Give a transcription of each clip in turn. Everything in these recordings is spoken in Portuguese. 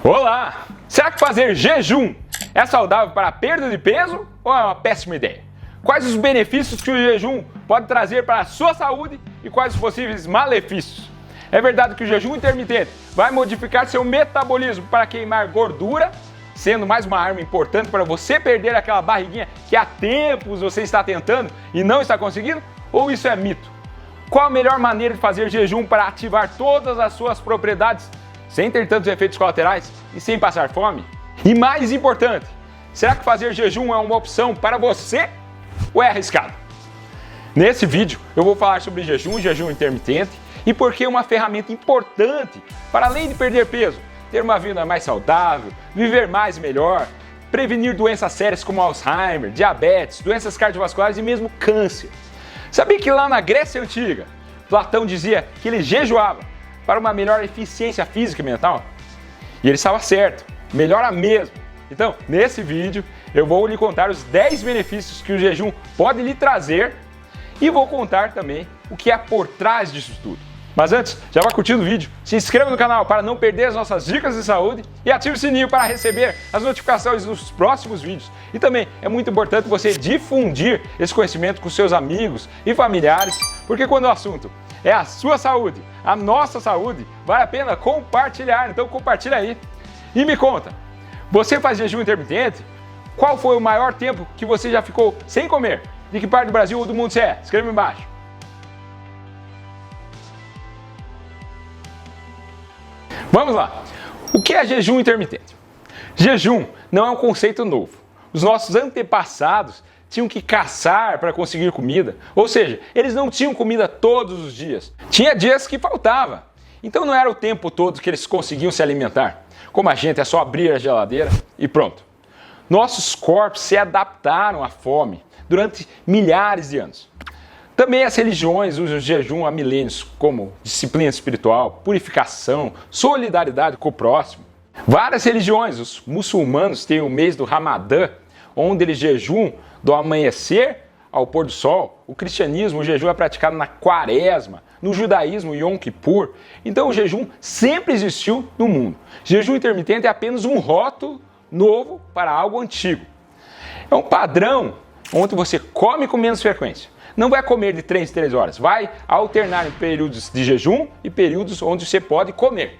Olá! Será que fazer jejum é saudável para a perda de peso ou é uma péssima ideia? Quais os benefícios que o jejum pode trazer para a sua saúde e quais os possíveis malefícios? É verdade que o jejum intermitente vai modificar seu metabolismo para queimar gordura, sendo mais uma arma importante para você perder aquela barriguinha que há tempos você está tentando e não está conseguindo? Ou isso é mito? Qual a melhor maneira de fazer jejum para ativar todas as suas propriedades sem ter tantos efeitos colaterais e sem passar fome? E mais importante, será que fazer jejum é uma opção para você ou é arriscado? Nesse vídeo eu vou falar sobre jejum intermitente e por que é uma ferramenta importante para, além de perder peso, ter uma vida mais saudável, viver mais e melhor, prevenir doenças sérias como Alzheimer, diabetes, doenças cardiovasculares e mesmo câncer. Sabia que lá na Grécia Antiga, Platão dizia que ele jejuava para uma melhor eficiência física e mental? E ele estava certo, melhora mesmo. Então, nesse vídeo, eu vou lhe contar os 10 benefícios que o jejum pode lhe trazer e vou contar também o que é por trás disso tudo. Mas antes, já vá curtindo o vídeo, se inscreva no canal para não perder as nossas dicas de saúde e ative o sininho para receber as notificações dos próximos vídeos. E também é muito importante você difundir esse conhecimento com seus amigos e familiares, porque quando o assunto é a sua saúde, a nossa saúde, vale a pena compartilhar, então compartilha aí. E me conta, você faz jejum intermitente? Qual foi o maior tempo que você já ficou sem comer? De que parte do Brasil ou do mundo você é? Escreva embaixo. Vamos lá! O que é jejum intermitente? Jejum não é um conceito novo. Os nossos antepassados tinham que caçar para conseguir comida, ou seja, eles não tinham comida todos os dias. Tinha dias que faltava, então não era o tempo todo que eles conseguiam se alimentar. Como a gente, é só abrir a geladeira e pronto. Nossos corpos se adaptaram à fome durante milhares de anos. Também as religiões usam o jejum há milênios como disciplina espiritual, purificação, solidariedade com o próximo. Várias religiões, os muçulmanos têm o mês do Ramadã, onde eles jejuam do amanhecer ao pôr do sol. O cristianismo, o jejum é praticado na quaresma, no judaísmo, Yom Kippur. Então o jejum sempre existiu no mundo. Jejum intermitente é apenas um rótulo novo para algo antigo. É um padrão onde você come com menos frequência. Não vai comer de 3 em 3 horas, vai alternar em períodos de jejum e períodos onde você pode comer.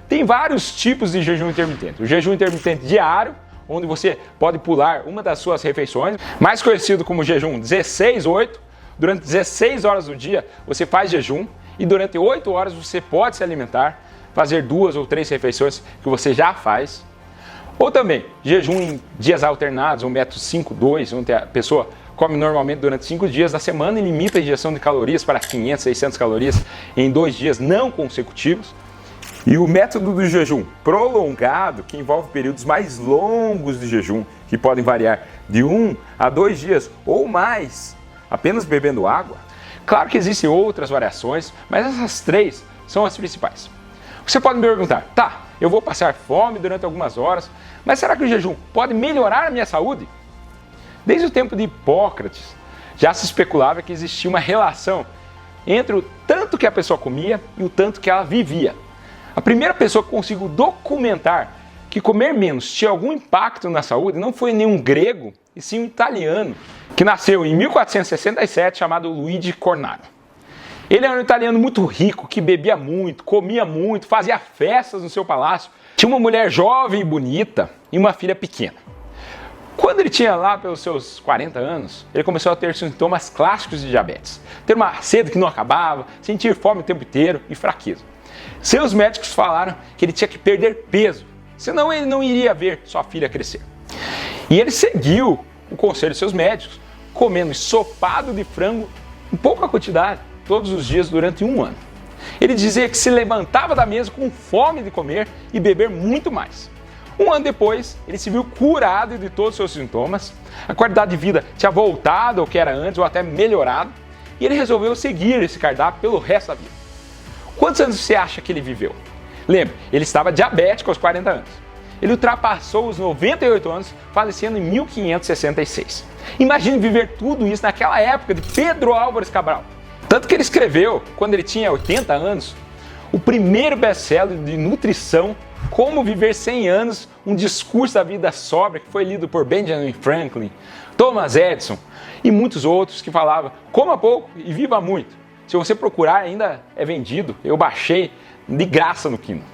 Tem vários tipos de jejum intermitente. O jejum intermitente diário, onde você pode pular uma das suas refeições, mais conhecido como jejum 16-8. Durante 16 horas do dia você faz jejum e durante 8 horas você pode se alimentar, fazer 2 ou 3 refeições que você já faz. Ou também jejum em dias alternados, o método 5-2, onde a pessoa come normalmente durante 5 dias da semana e limita a ingestão de calorias para 500, 600 calorias em 2 dias não consecutivos. E o método do jejum prolongado, que envolve períodos mais longos de jejum, que podem variar de 1 a 2 dias ou mais, apenas bebendo água. Claro que existem outras variações, mas essas 3 são as principais. Você pode me perguntar, tá, eu vou passar fome durante algumas horas, mas será que o jejum pode melhorar a minha saúde? Desde o tempo de Hipócrates, já se especulava que existia uma relação entre o tanto que a pessoa comia e o tanto que ela vivia. A primeira pessoa que conseguiu documentar que comer menos tinha algum impacto na saúde não foi nenhum grego, e sim um italiano, que nasceu em 1467, chamado Luigi Cornaro. Ele era um italiano muito rico, que bebia muito, comia muito, fazia festas no seu palácio, tinha uma mulher jovem e bonita e uma filha pequena. Quando ele tinha lá pelos seus 40 anos, ele começou a ter sintomas clássicos de diabetes. Ter uma sede que não acabava, sentir fome o tempo inteiro e fraqueza. Seus médicos falaram que ele tinha que perder peso, senão ele não iria ver sua filha crescer. E ele seguiu o conselho de seus médicos, comendo ensopado de frango em pouca quantidade, todos os dias durante 1 ano. Ele dizia que se levantava da mesa com fome de comer e beber muito mais. 1 ano depois, ele se viu curado de todos os seus sintomas, a qualidade de vida tinha voltado ao que era antes ou até melhorado, e ele resolveu seguir esse cardápio pelo resto da vida. Quantos anos você acha que ele viveu? Lembre, ele estava diabético aos 40 anos. Ele ultrapassou os 98 anos, falecendo em 1566. Imagine viver tudo isso naquela época de Pedro Álvares Cabral. Tanto que ele escreveu, quando ele tinha 80 anos, o primeiro best-seller de nutrição Como Viver 100 Anos, um discurso da vida sóbria que foi lido por Benjamin Franklin, Thomas Edison e muitos outros que falavam: coma pouco e viva muito. Se você procurar, ainda é vendido. Eu baixei de graça no Kindle.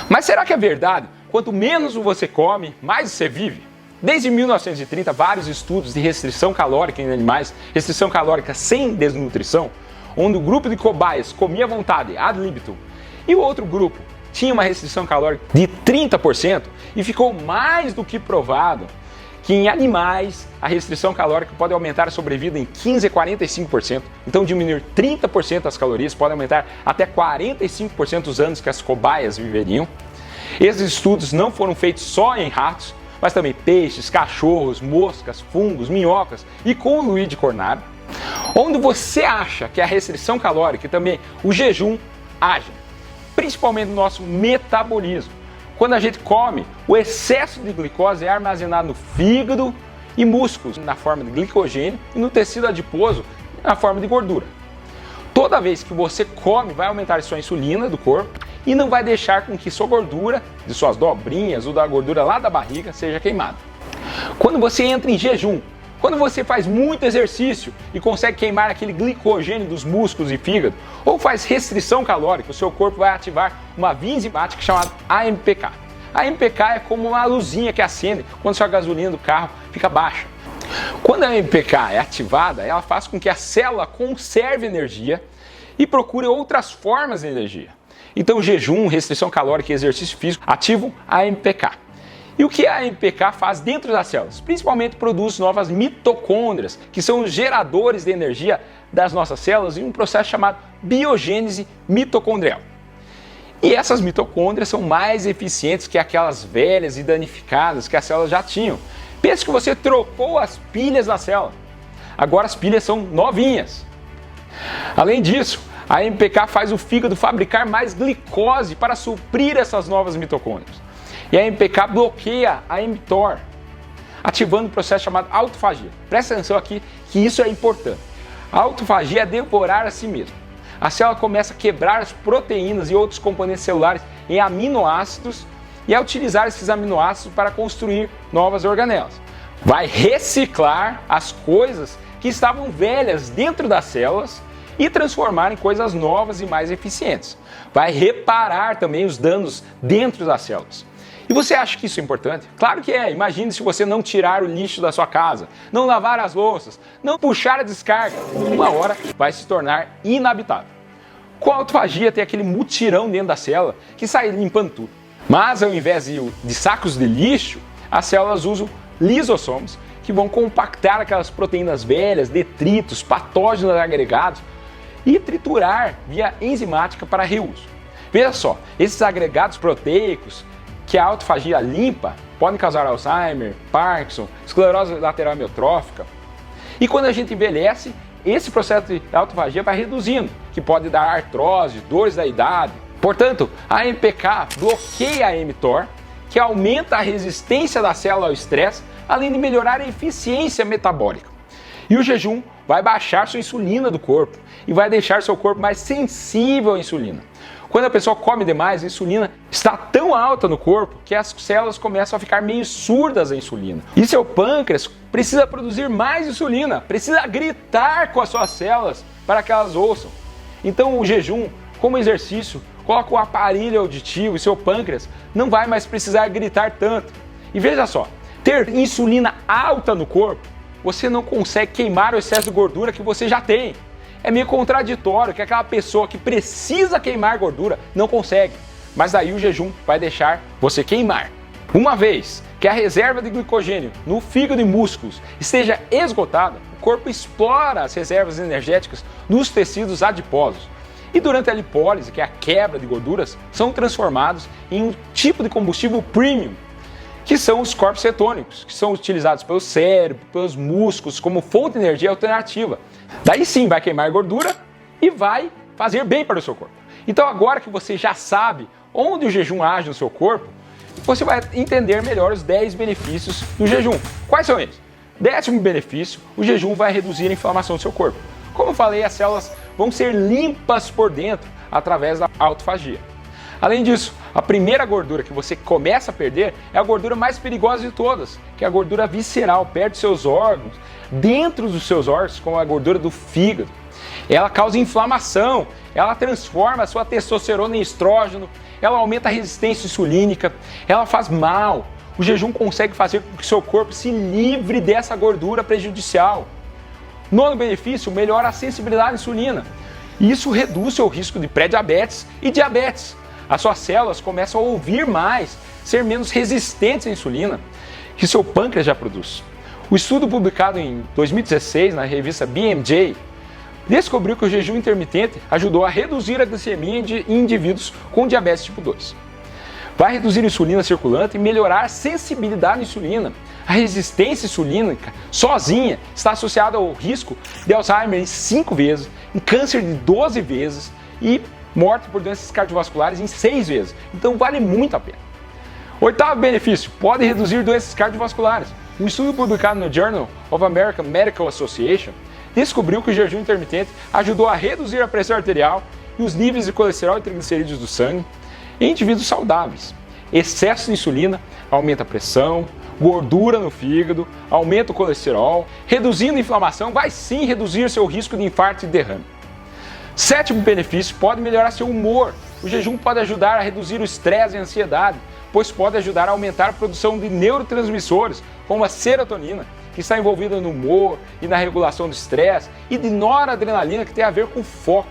Mas será que é verdade? Quanto menos você come, mais você vive? Desde 1930, vários estudos de restrição calórica em animais, restrição calórica sem desnutrição, onde o grupo de cobaias comia à vontade, ad libitum, e o outro grupo tinha uma restrição calórica de 30%, e ficou mais do que provado que em animais a restrição calórica pode aumentar a sobrevida em 15% a 45%. Então diminuir 30% as calorias pode aumentar até 45% os anos que as cobaias viveriam. Esses estudos não foram feitos só em ratos, mas também peixes, cachorros, moscas, fungos, minhocas e com o Luigi Cornaro. Onde você acha que a restrição calórica e também o jejum agem, principalmente no nosso metabolismo. Quando a gente come, o excesso de glicose é armazenado no fígado e músculos na forma de glicogênio e no tecido adiposo na forma de gordura. Toda vez que você come, vai aumentar a sua insulina do corpo e não vai deixar com que sua gordura, de suas dobrinhas ou da gordura lá da barriga, seja queimada. Quando você entra em jejum, quando você faz muito exercício e consegue queimar aquele glicogênio dos músculos e fígado, ou faz restrição calórica, o seu corpo vai ativar uma via enzimática chamada AMPK. A AMPK é como uma luzinha que acende quando sua gasolina do carro fica baixa. Quando a AMPK é ativada, ela faz com que a célula conserve energia e procure outras formas de energia. Então, jejum, restrição calórica e exercício físico ativam a AMPK. E o que a AMPK faz dentro das células? Principalmente produz novas mitocôndrias, que são os geradores de energia das nossas células em um processo chamado biogênese mitocondrial. E essas mitocôndrias são mais eficientes que aquelas velhas e danificadas que as células já tinham. Pense que você trocou as pilhas da célula. Agora as pilhas são novinhas. Além disso, a AMPK faz o fígado fabricar mais glicose para suprir essas novas mitocôndrias. E a AMPK bloqueia a mTOR, ativando um processo chamado autofagia. Presta atenção aqui que isso é importante. A autofagia é devorar a si mesmo. A célula começa a quebrar as proteínas e outros componentes celulares em aminoácidos e a utilizar esses aminoácidos para construir novas organelas. Vai reciclar as coisas que estavam velhas dentro das células e transformar em coisas novas e mais eficientes. Vai reparar também os danos dentro das células. E você acha que isso é importante? Claro que é. Imagine se você não tirar o lixo da sua casa, não lavar as louças, não puxar a descarga. Uma hora vai se tornar inabitável. Com a autofagia tem aquele mutirão dentro da célula que sai limpando tudo. Mas ao invés de sacos de lixo, as células usam lisossomos que vão compactar aquelas proteínas velhas, detritos, patógenos agregados e triturar via enzimática para reuso. Veja só, esses agregados proteicos que a autofagia limpa podem causar Alzheimer, Parkinson, esclerose lateral amiotrófica. E quando a gente envelhece, esse processo de autofagia vai reduzindo, que pode dar artrose, dores da idade. Portanto, a AMPK bloqueia a mTOR, que aumenta a resistência da célula ao estresse, além de melhorar a eficiência metabólica. E o jejum vai baixar sua insulina do corpo e vai deixar seu corpo mais sensível à insulina. Quando a pessoa come demais, a insulina está tão alta no corpo que as células começam a ficar meio surdas à insulina. E seu pâncreas precisa produzir mais insulina, precisa gritar com as suas células para que elas ouçam. Então o jejum, como exercício, coloca o aparelho auditivo e seu pâncreas não vai mais precisar gritar tanto. E veja só, ter insulina alta no corpo, você não consegue queimar o excesso de gordura que você já tem. É meio contraditório que aquela pessoa que precisa queimar gordura não consegue. Mas daí o jejum vai deixar você queimar. Uma vez que a reserva de glicogênio no fígado e músculos esteja esgotada, o corpo explora as reservas energéticas nos tecidos adiposos. E durante a lipólise, que é a quebra de gorduras, são transformados em um tipo de combustível premium, que são os corpos cetônicos, que são utilizados pelo cérebro, pelos músculos, como fonte de energia alternativa. Daí sim vai queimar gordura e vai fazer bem para o seu corpo. Então agora que você já sabe onde o jejum age no seu corpo, você vai entender melhor os 10 benefícios do jejum. Quais são eles? 10º benefício, o jejum vai reduzir a inflamação do seu corpo. Como eu falei, as células vão ser limpas por dentro através da autofagia. Além disso, a primeira gordura que você começa a perder é a gordura mais perigosa de todas, que é a gordura visceral, perto dos seus órgãos, dentro dos seus órgãos, como a gordura do fígado. Ela causa inflamação, ela transforma a sua testosterona em estrógeno, ela aumenta a resistência insulínica, ela faz mal. O jejum consegue fazer com que o seu corpo se livre dessa gordura prejudicial. Nono benefício, melhora a sensibilidade à insulina. Isso reduz seu risco de pré-diabetes e diabetes. As suas células começam a ouvir mais, ser menos resistentes à insulina, que seu pâncreas já produz. O estudo publicado em 2016 na revista BMJ descobriu que o jejum intermitente ajudou a reduzir a glicemia em indivíduos com diabetes tipo 2. Vai reduzir a insulina circulante e melhorar a sensibilidade à insulina. A resistência insulínica sozinha está associada ao risco de Alzheimer em 5 vezes, em câncer de 12 vezes e morte por doenças cardiovasculares em 6 vezes. Então vale muito a pena. Oitavo benefício, pode reduzir doenças cardiovasculares. Um estudo publicado no Journal of American Medical Association descobriu que o jejum intermitente ajudou a reduzir a pressão arterial e os níveis de colesterol e triglicerídeos do sangue em indivíduos saudáveis. Excesso de insulina aumenta a pressão, gordura no fígado, aumenta o colesterol, reduzindo a inflamação, vai sim reduzir seu risco de infarto e derrame. Sétimo benefício, pode melhorar seu humor. O jejum pode ajudar a reduzir o estresse e a ansiedade, pois pode ajudar a aumentar a produção de neurotransmissores, como a serotonina, que está envolvida no humor e na regulação do estresse, e de noradrenalina, que tem a ver com foco.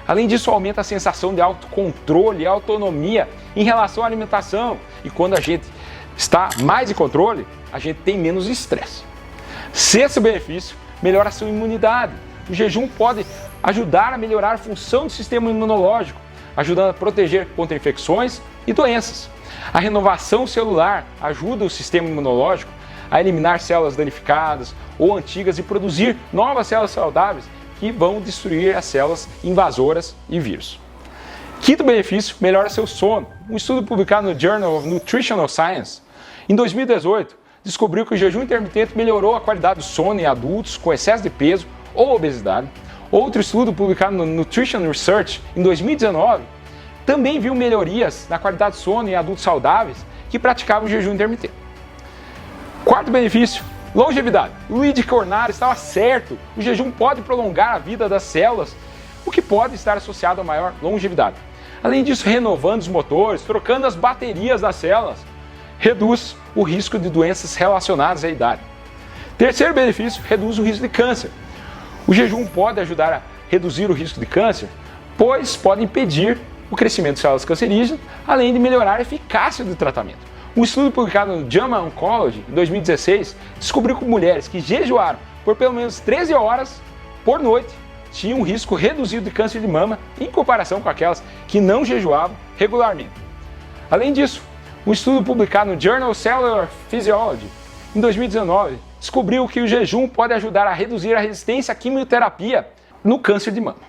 Além disso, aumenta a sensação de autocontrole e autonomia em relação à alimentação. E quando a gente está mais em controle, a gente tem menos estresse. Sexto benefício, melhora a sua imunidade. O jejum pode ajudar a melhorar a função do sistema imunológico, ajudando a proteger contra infecções e doenças. A renovação celular ajuda o sistema imunológico a eliminar células danificadas ou antigas e produzir novas células saudáveis que vão destruir as células invasoras e vírus. Quinto benefício, melhora seu sono. Um estudo publicado no Journal of Nutritional Science, em 2018, descobriu que o jejum intermitente melhorou a qualidade do sono em adultos com excesso de peso ou obesidade. Outro estudo publicado no Nutrition Research, em 2019, também viu melhorias na qualidade do sono em adultos saudáveis que praticavam o jejum intermitente. Quarto benefício, longevidade. O Luigi Cornaro estava certo. O jejum pode prolongar a vida das células, o que pode estar associado a maior longevidade. Além disso, renovando os motores, trocando as baterias das células, reduz o risco de doenças relacionadas à idade. Terceiro benefício, reduz o risco de câncer. O jejum pode ajudar a reduzir o risco de câncer, pois pode impedir o crescimento de células cancerígenas, além de melhorar a eficácia do tratamento. Um estudo publicado no JAMA Oncology, em 2016, descobriu que mulheres que jejuaram por pelo menos 13 horas por noite tinham um risco reduzido de câncer de mama em comparação com aquelas que não jejuavam regularmente. Além disso, um estudo publicado no Journal of Cellular Physiology, em 2019, descobriu que o jejum pode ajudar a reduzir a resistência à quimioterapia no câncer de mama.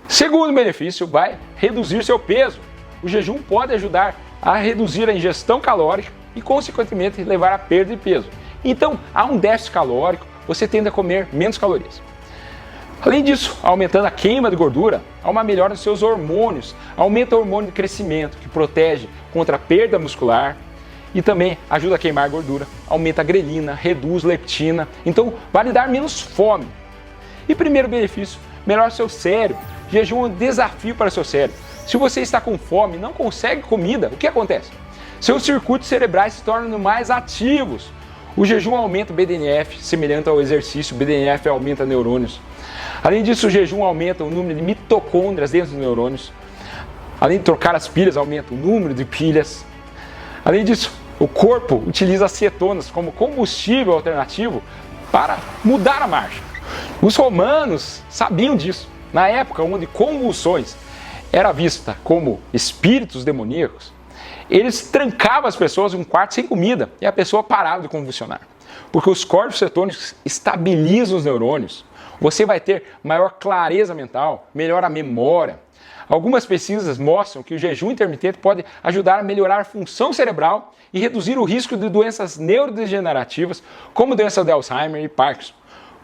Segundo benefício, vai reduzir seu peso. O jejum pode ajudar a reduzir a ingestão calórica e, consequentemente, levar à perda de peso. Então, há um déficit calórico, você tende a comer menos calorias. Além disso, aumentando a queima de gordura, há uma melhora dos seus hormônios, aumenta o hormônio de crescimento, que protege contra a perda muscular e também ajuda a queimar gordura, aumenta a grelina, reduz leptina, então vai lhe dar menos fome. E primeiro benefício, melhora o seu cérebro. Jejum é um desafio para o seu cérebro. Se você está com fome e não consegue comida, o que acontece? Seus circuitos cerebrais se tornam mais ativos. O jejum aumenta o BDNF, semelhante ao exercício, o BDNF aumenta neurônios. Além disso, o jejum aumenta o número de mitocôndrias dentro dos neurônios. Além de trocar as pilhas, aumenta o número de pilhas. Além disso, o corpo utiliza as cetonas como combustível alternativo para mudar a marcha. Os romanos sabiam disso. Na época onde convulsões era vista como espíritos demoníacos, eles trancavam as pessoas em um quarto sem comida e a pessoa parava de convulsionar. Porque os corpos cetônicos estabilizam os neurônios. Você vai ter maior clareza mental, melhora a memória. Algumas pesquisas mostram que o jejum intermitente pode ajudar a melhorar a função cerebral e reduzir o risco de doenças neurodegenerativas, como doença de Alzheimer e Parkinson.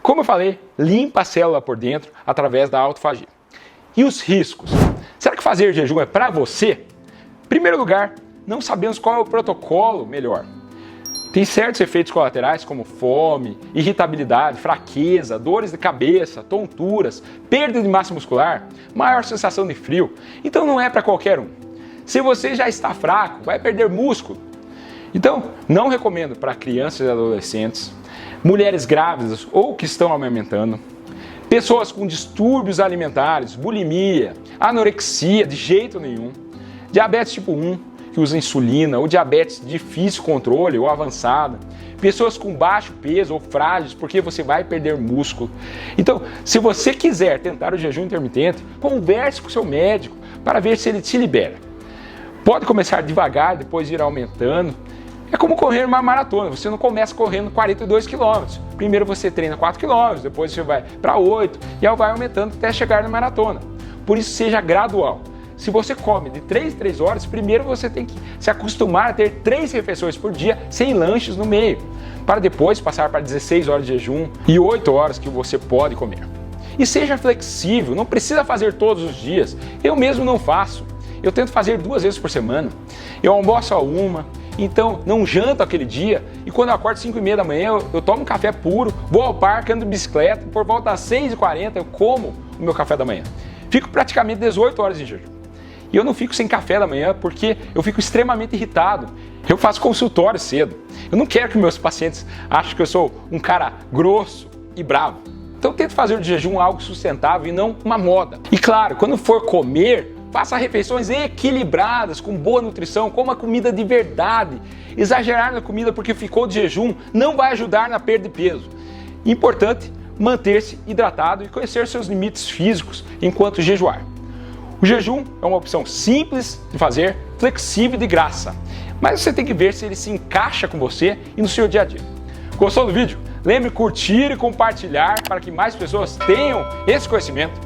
Como eu falei, limpa a célula por dentro através da autofagia. E os riscos? Será que fazer jejum é para você? Em primeiro lugar, não sabemos qual é o protocolo melhor. Tem certos efeitos colaterais como fome, irritabilidade, fraqueza, dores de cabeça, tonturas, perda de massa muscular, maior sensação de frio. Então não é para qualquer um. Se você já está fraco, vai perder músculo. Então não recomendo para crianças e adolescentes, mulheres grávidas ou que estão amamentando, pessoas com distúrbios alimentares, bulimia, anorexia de jeito nenhum, diabetes tipo 1, que usa insulina, ou diabetes de difícil controle ou avançada, pessoas com baixo peso ou frágeis, porque você vai perder músculo. Então, se você quiser tentar o jejum intermitente, converse com o seu médico para ver se ele te libera. Pode começar devagar, depois ir aumentando. É como correr uma maratona, você não começa correndo 42 km. Primeiro você treina 4 km, depois você vai para 8 e aí vai aumentando até chegar na maratona. Por isso seja gradual. Se você come de 3 em 3 horas, primeiro você tem que se acostumar a ter 3 refeições por dia, sem lanches no meio, para depois passar para 16 horas de jejum e 8 horas que você pode comer. E seja flexível, não precisa fazer todos os dias. Eu mesmo não faço. Eu tento fazer 2 vezes por semana. Eu almoço a 1, então não janto aquele dia, e quando eu acordo 5h30 da manhã, eu tomo um café puro, vou ao parque, ando de bicicleta, por volta das 6h40 eu como o meu café da manhã. Fico praticamente 18 horas em jejum. E eu não fico sem café da manhã porque eu fico extremamente irritado. Eu faço consultório cedo. Eu não quero que meus pacientes achem que eu sou um cara grosso e bravo. Então eu tento fazer do jejum algo sustentável e não uma moda. E claro, quando for comer, faça refeições equilibradas, com boa nutrição, coma comida de verdade. Exagerar na comida porque ficou de jejum não vai ajudar na perda de peso. Importante manter-se hidratado e conhecer seus limites físicos enquanto jejuar. O jejum é uma opção simples de fazer, flexível e de graça, mas você tem que ver se ele se encaixa com você e no seu dia a dia. Gostou do vídeo? Lembre de curtir e compartilhar para que mais pessoas tenham esse conhecimento.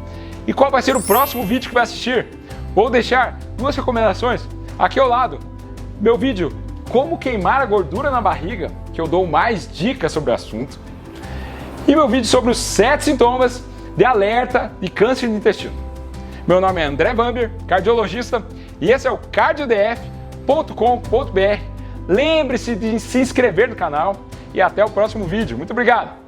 E qual vai ser o próximo vídeo que vai assistir? Vou deixar 2 recomendações aqui ao lado. Meu vídeo Como Queimar a Gordura na Barriga, que eu dou mais dicas sobre o assunto. E meu vídeo sobre os 7 sintomas de alerta de câncer de intestino. Meu nome é André Vamber, cardiologista, e esse é o cardiodf.com.br. Lembre-se de se inscrever no canal e até o próximo vídeo. Muito obrigado!